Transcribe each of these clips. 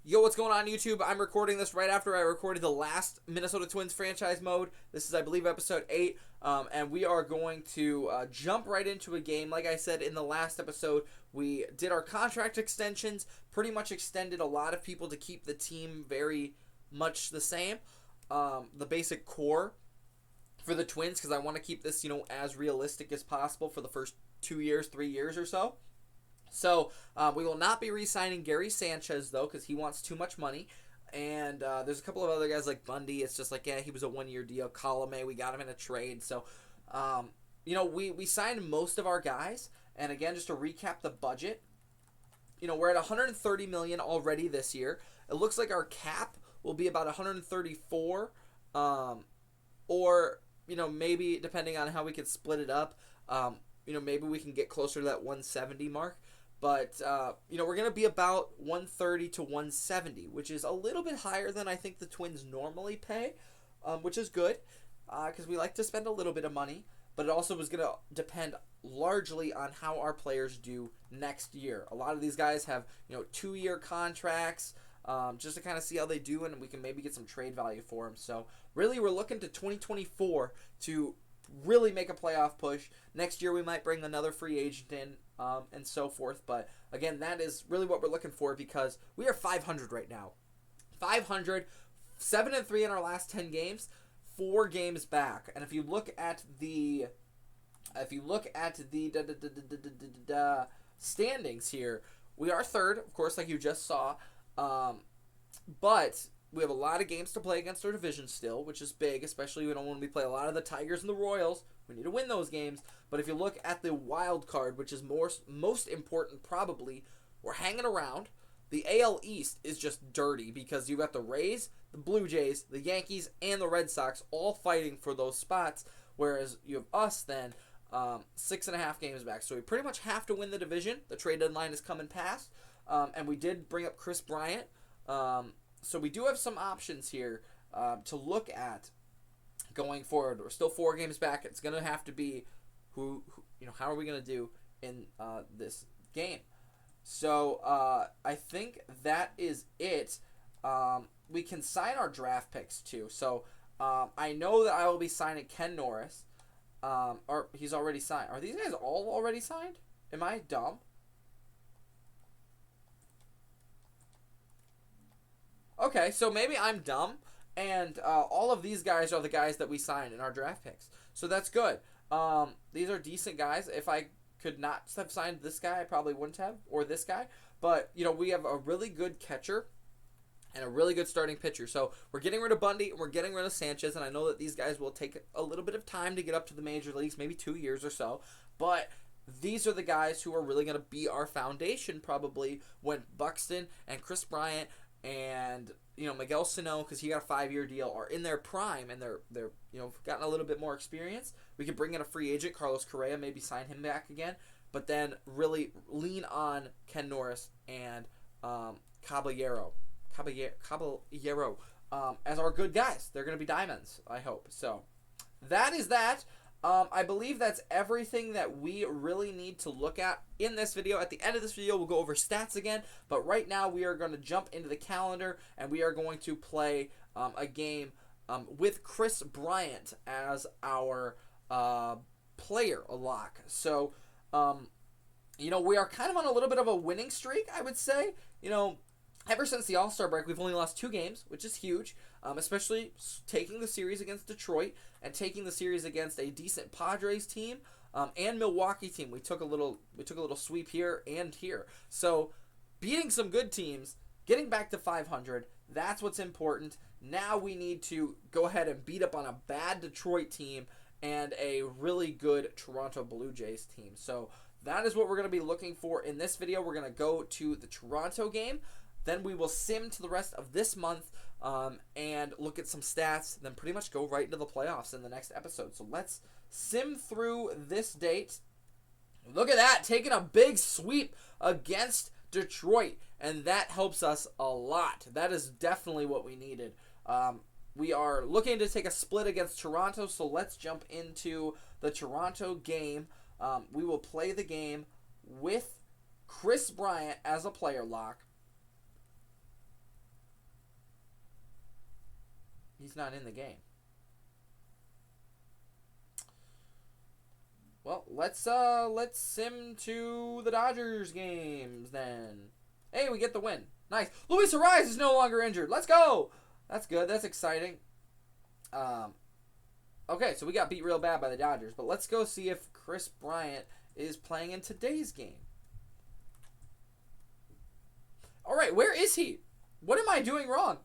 Yo, what's going on, YouTube? I'm recording this right after I recorded the last Minnesota Twins franchise mode. This is, I believe, episode 8, and we are going to jump right into a game. Like I said in the last episode, we did our contract extensions, pretty much extended a lot of people to keep the team very much the same, the basic core for the Twins, because I want to keep this, as realistic as possible for the first 2 years, 3 years or so. So we will not be re-signing Gary Sanchez, though, because he wants too much money. And there's a couple of other guys like Bundy. It's just like, yeah, he was a one-year deal. Colome, we got him in a trade. So, we signed most of our guys. And again, just to recap the budget, we're at $130 million already this year. It looks like our cap will be about $134, or maybe depending on how we can split it up, maybe we can get closer to that 170 mark. But, we're going to be about 130 to 170, which is a little bit higher than I think the Twins normally pay, which is good, because we like to spend a little bit of money. But it also is going to depend largely on how our players do next year. A lot of these guys have, 2-year contracts, just to kind of see how they do, and we can maybe get some trade value for them. So, really, we're looking to 2024 to really make a playoff push. Next year we might bring another free agent in, and so forth. But again, that is really what we're looking for, because we are 500 right now. 500, 7-3 in our last 10 games, 4 games back. And if you look at the standings here, we are third, of course, like you just saw. But we have a lot of games to play against our division still, which is big, especially when we play a lot of the Tigers and the Royals. We need to win those games. But if you look at the wild card, which is most important probably, we're hanging around. The AL East is just dirty, because you've got the Rays, the Blue Jays, the Yankees, and the Red Sox all fighting for those spots, whereas you have us then 6.5 games back. So we pretty much have to win the division. The trade deadline is coming past, and we did bring up Kris Bryant. So we do have some options here to look at going forward. We're still 4 games back. It's going to have to be how are we going to do in this game? So I think that is it. We can sign our draft picks too. So I know that I will be signing Ken Norris. Or he's already signed. Are these guys all already signed? Am I dumb? Okay, so maybe I'm dumb, and all of these guys are the guys that we signed in our draft picks. So that's good. These are decent guys. If I could not have signed this guy, I probably wouldn't have, or this guy. But, we have a really good catcher and a really good starting pitcher. So we're getting rid of Bundy, and we're getting rid of Sanchez, and I know that these guys will take a little bit of time to get up to the major leagues, maybe 2 years or so. But these are the guys who are really going to be our foundation probably when Buxton and Kris Bryant and Miguel Sano, because he got a 5-year deal, are in their prime, and they're gotten a little bit more experience. We could bring in a free agent, Carlos Correa, maybe sign him back again, but then really lean on Ken Norris and Caballero as our good guys. They're going to be diamonds, I hope. So that is that. I believe that's everything that we really need to look at in this video. At the end of this video, we'll go over stats again. But right now, we are going to jump into the calendar, and we are going to play a game with Kris Bryant as our player lock. So, we are kind of on a little bit of a winning streak, I would say. Ever since the All-Star break, we've only lost 2 games, which is huge, especially taking the series against Detroit and taking the series against a decent Padres team and Milwaukee team. We took a little sweep here and here. So beating some good teams, getting back to 500, that's what's important. Now we need to go ahead and beat up on a bad Detroit team and a really good Toronto Blue Jays team. So that is what we're going to be looking for in this video. We're going to go to the Toronto game. Then we will sim to the rest of this month and look at some stats, then pretty much go right into the playoffs in the next episode. So let's sim through this date. Look at that, taking a big sweep against Detroit, and that helps us a lot. That is definitely what we needed. We are looking to take a split against Toronto, so let's jump into the Toronto game. We will play the game with Kris Bryant as a player lock. He's not in the game. Well, let's sim to the Dodgers games then. Hey, we get the win. Nice. Luis Ariz is no longer injured. Let's go. That's good. That's exciting. Okay, so we got beat real bad by the Dodgers, but let's go see if Kris Bryant is playing in today's game. All right, where is he? What am I doing wrong?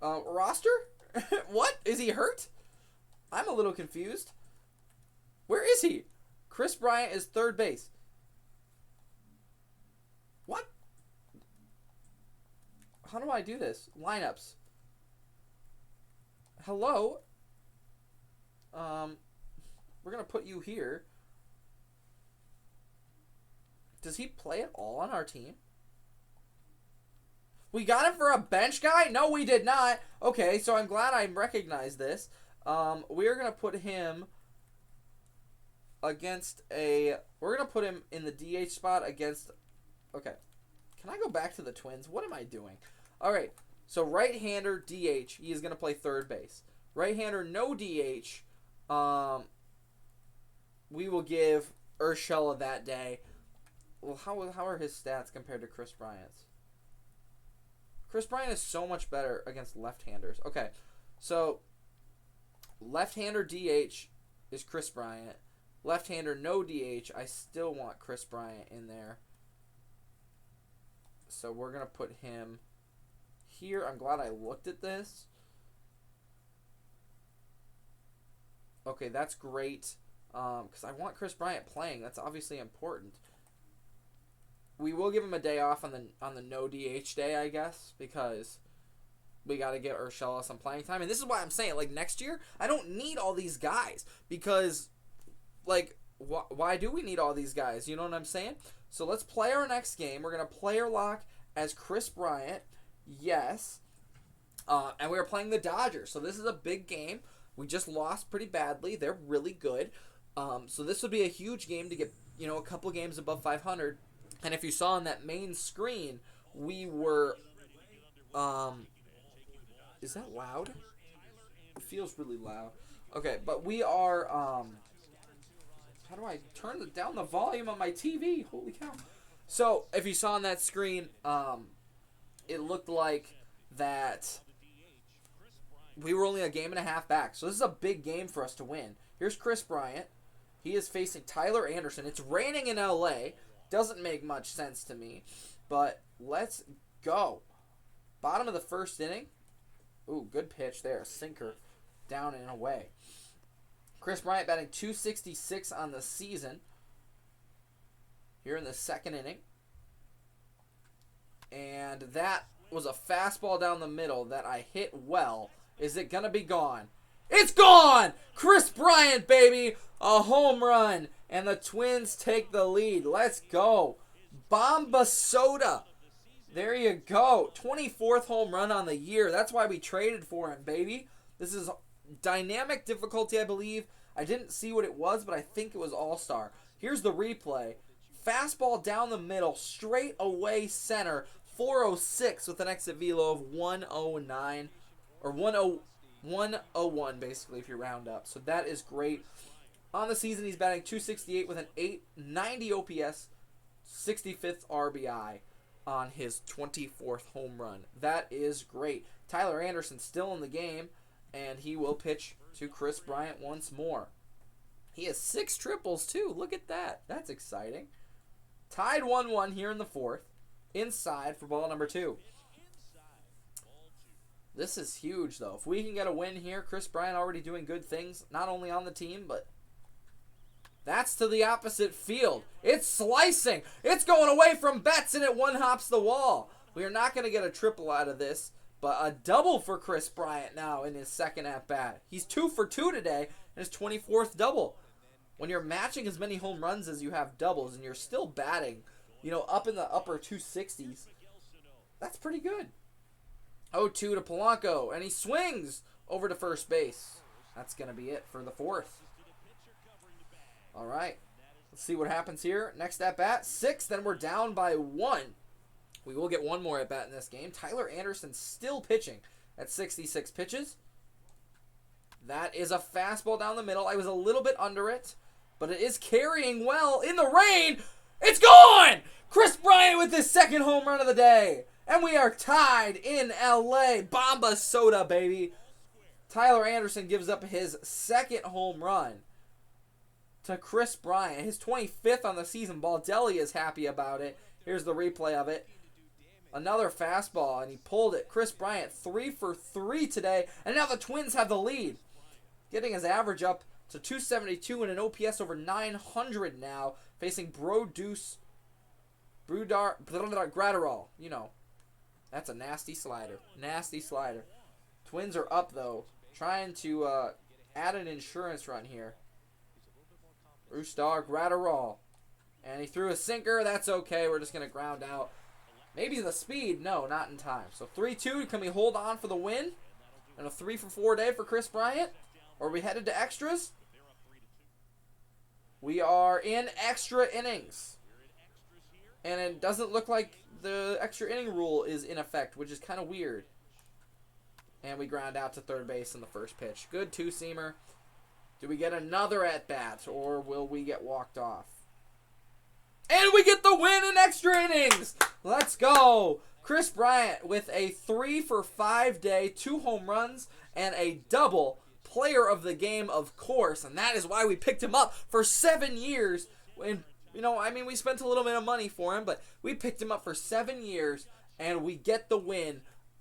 Roster? What? Is he hurt? I'm a little confused. Where is he? Kris Bryant is third base. What? How do I do this? Lineups. Hello? We're going to put you here. Does he play at all on our team? We got him for a bench guy? No, we did not. Okay, so I'm glad I recognized this. We're going to put him against a... We're going to put him in the DH spot against... Okay. Can I go back to the Twins? What am I doing? All right. So right-hander DH. He is going to play third base. Right-hander no DH. We will give Urshela that day. Well, how are his stats compared to Kris Bryant's? Kris Bryant is so much better against left-handers. Okay, so left-hander DH is Kris Bryant. Left-hander no DH. I still want Kris Bryant in there. So we're going to put him here. I'm glad I looked at this. Okay, that's great. Because I want Kris Bryant playing. That's obviously important. We will give him a day off on the no DH day, I guess, because we got to get Urshela some playing time. And this is why I'm saying, like, next year, I don't need all these guys because, like, why do we need all these guys? You know what I'm saying? So let's play our next game. We're going to player lock as Kris Bryant. Yes. And we are playing the Dodgers. So this is a big game. We just lost pretty badly. They're really good. So this would be a huge game to get, a couple games above 500. And if you saw on that main screen, we were, is that loud? It feels really loud. Okay, but we are, how do I turn down the volume on my TV? Holy cow. So, if you saw on that screen, it looked like that we were only a game and a half back. So this is a big game for us to win. Here's Kris Bryant. He is facing Tyler Anderson. It's raining in LA. Doesn't make much sense to me. But let's go. Bottom of the first inning. Ooh, good pitch there. Sinker down and away. Kris Bryant batting .266 on the season. Here in the second inning. And that was a fastball down the middle that I hit well. Is it going to be gone? It's gone! Kris Bryant, baby! A home run. And the Twins take the lead. Let's go. Bomba Soda. There you go. 24th home run on the year. That's why we traded for him, baby. This is dynamic difficulty, I believe. I didn't see what it was, but I think it was All-Star. Here's the replay. Fastball down the middle, straight away center. 406 with an exit velo of 109. Or 101, basically, if you round up. So that is great. On the season, he's batting .268 with an 890 OPS, 65th RBI on his 24th home run. That is great. Tyler Anderson still in the game, and he will pitch to Kris Bryant once more. He has 6 triples, too. Look at that. That's exciting. Tied 1-1 here in the fourth. Inside for ball number 2. This is huge, though. If we can get a win here, Kris Bryant already doing good things, not only on the team, but that's to the opposite field. It's slicing. It's going away from Betts, and it one-hops the wall. We are not going to get a triple out of this, but a double for Kris Bryant now in his second at-bat. He's 2 for 2 today in his 24th double. When you're matching as many home runs as you have doubles, and you're still batting, up in the upper 260s, that's pretty good. 0-2 to Polanco, and he swings over to first base. That's going to be it for the fourth. All right, let's see what happens here. Next at-bat, 6, then we're down by 1. We will get one more at-bat in this game. Tyler Anderson still pitching, at 66 pitches. That is a fastball down the middle. I was a little bit under it, but it is carrying well in the rain. It's gone! Kris Bryant with his second home run of the day. And we are tied in LA. Bomba soda, baby. Tyler Anderson gives up his second home run to Kris Bryant. His 25th on the season. Baldelli is happy about it. Here's the replay of it. Another fastball, and he pulled it. Kris Bryant 3 for 3 today. And now the Twins have the lead. Getting his average up to 272 and an OPS over 900 now. Facing Gratterall. You know, that's a nasty slider. Nasty slider. Twins are up, though. Trying to add an insurance run here. Brusdar Gratterall. And he threw a sinker. That's okay. We're just going to ground out. Maybe the speed. No, not in time. So 3-2. Can we hold on for the win? And a 3 for 4 day for Kris Bryant? Or are we headed to extras? We are in extra innings. And it doesn't look like the extra inning rule is in effect, which is kind of weird. And we ground out to third base in the first pitch. Good two-seamer. Do we get another at-bat, or will we get walked off? And we get the win in extra innings! Let's go! Kris Bryant with a 3 for 5 day, 2 home runs, and a double. Player of the game, of course. And that is why we picked him up for 7 years. And, you know, I mean, we spent a little bit of money for him, but we picked him up for 7 years, and we get the win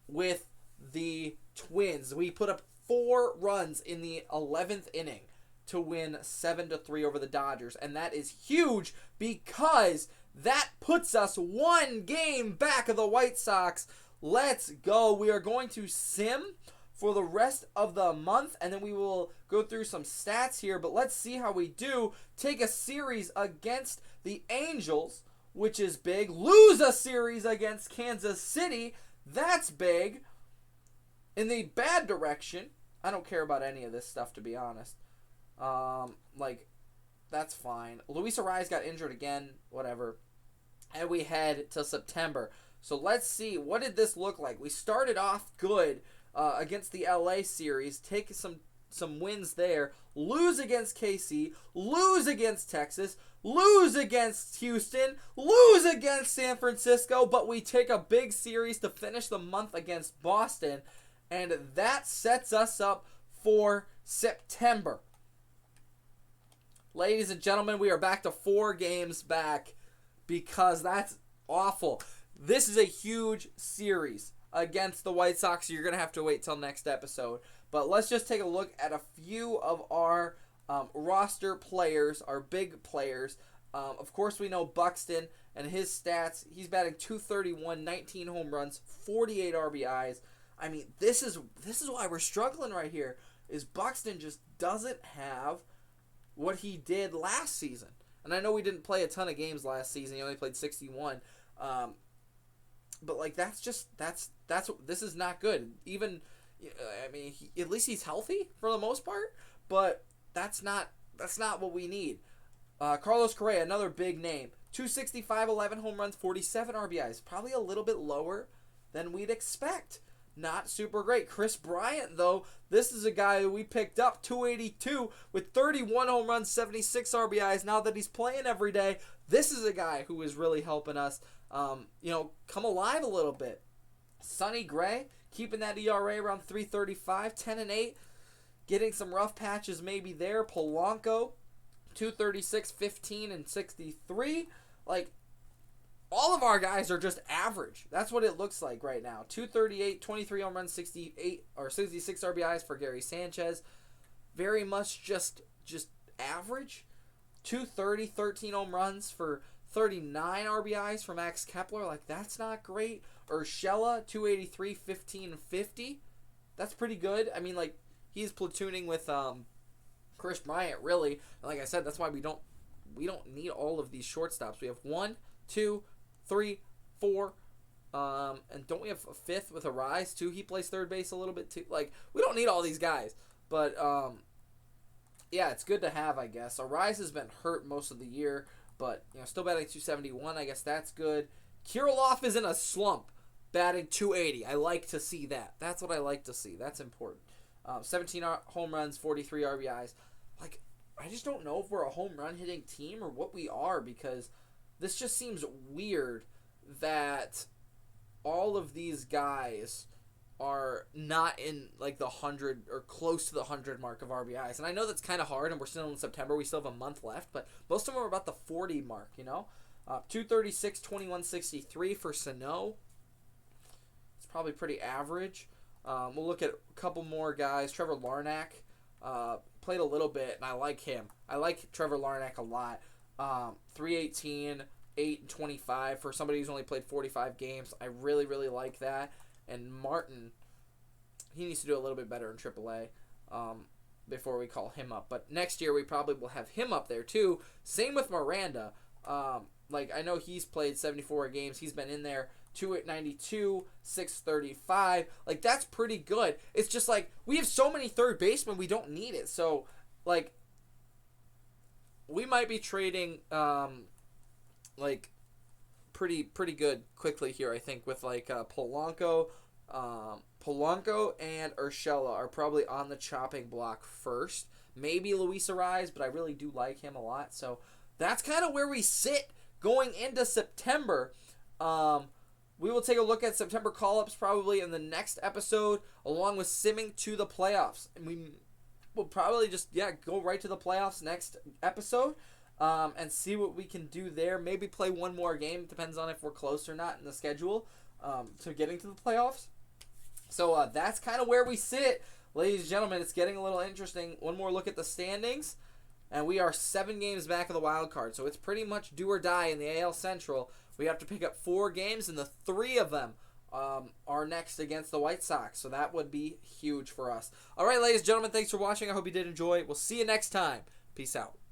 with the Twins. We put up 4 runs in the 11th inning to win 7-3 over the Dodgers. And that is huge because that puts us 1 game back of the White Sox. Let's go. We are going to sim for the rest of the month, and then we will go through some stats here. But let's see how we do. Take a series against the Angels, which is big. Lose a series against Kansas City. That's big. In the bad direction, I don't care about any of this stuff, to be honest. That's fine. Luis Arraez got injured again, whatever. And we head to September. So let's see, what did this look like? We started off good against the LA series, take some wins there, lose against KC, lose against Texas, lose against Houston, lose against San Francisco, but we take a big series to finish the month against Boston. And that sets us up for September. Ladies and gentlemen, we are back to 4 games back because that's awful. This is a huge series against the White Sox. You're going to have to wait till next episode. But let's just take a look at a few of our roster players, our big players. Of course, we know Buxton and his stats. He's batting .231, 19 home runs, 48 RBIs. I mean, this is why we're struggling right here, is Buxton just doesn't have what he did last season. And I know we didn't play a ton of games last season. He only played 61. But like this is not good. Even, I mean, at least he's healthy for the most part. But that's not what we need. Carlos Correa, another big name, 265, 11 home runs, 47 RBIs. Probably a little bit lower than we'd expect. Not super great. Kris Bryant, though, this is a guy who we picked up, 282 with 31 home runs, 76 RBIs. Now that he's playing every day, this is a guy who is really helping us, come alive a little bit. Sonny Gray, keeping that ERA around 3.35, 10-8, getting some rough patches maybe there. Polanco, 236, 15, and 63. Like, all of our guys are just average. That's what it looks like right now. 238, 23 home runs, 68 or 66 RBIs for Gary Sanchez. Very much just average. 230, 13 home runs for 39 RBIs for Max Kepler. Like, that's not great. Urshela, 283, 15, and 50. That's pretty good. I mean, like, he's platooning with Kris Bryant, really. And like I said, that's why we don't need all of these shortstops. We have 1, 2, 3, 4, and don't we have a 5th with Arraez too? He plays third base a little bit too. Like, we don't need all these guys, but yeah, it's good to have, I guess. Arraez has been hurt most of the year, but still batting .271. I guess that's good. Kirilloff is in a slump, batting .280. I like to see that. That's what I like to see. That's important. 17 home runs, 43 RBIs. Like, I just don't know if we're a home run hitting team or what we are, because this just seems weird that all of these guys are not in like the 100 or close to the 100 mark of RBIs. And I know that's kind of hard, and we're still in September. We still have a month left, but most of them are about the 40 mark, you know? 236, 2163 for Sano. It's probably pretty average. We'll look at a couple more guys. Trevor Larnach played a little bit, and I like him. I like Trevor Larnach a lot. 318, 8 and 25 for somebody who's only played 45 games. I really, really like that. And Martin, he needs to do a little bit better in AAA before we call him up. But next year we probably will have him up there too. Same with Miranda. Like, I know he's played 74 games. He's been in there. 292, 635. Like, that's pretty good. It's just like, we have so many third basemen, we don't need it. So, like, we might be trading, like, pretty good quickly here, I think, with, like, Polanco. Polanco and Urshela are probably on the chopping block first. Maybe Luis Arraez, but I really do like him a lot. So, that's kind of where we sit going into September. We will take a look at September call-ups probably in the next episode, along with simming to the playoffs. And we will probably just, go right to the playoffs next episode and see what we can do there. Maybe play one more game. Depends on if we're close or not in the schedule to getting to the playoffs. So that's kind of where we sit. Ladies and gentlemen, it's getting a little interesting. One more look at the standings. And we are 7 games back of the wild card. So it's pretty much do or die in the AL Central. We have to pick up 4 games, and the 3 of them are next against the White Sox. So that would be huge for us. All right, ladies and gentlemen, thanks for watching. I hope you did enjoy. We'll see you next time. Peace out.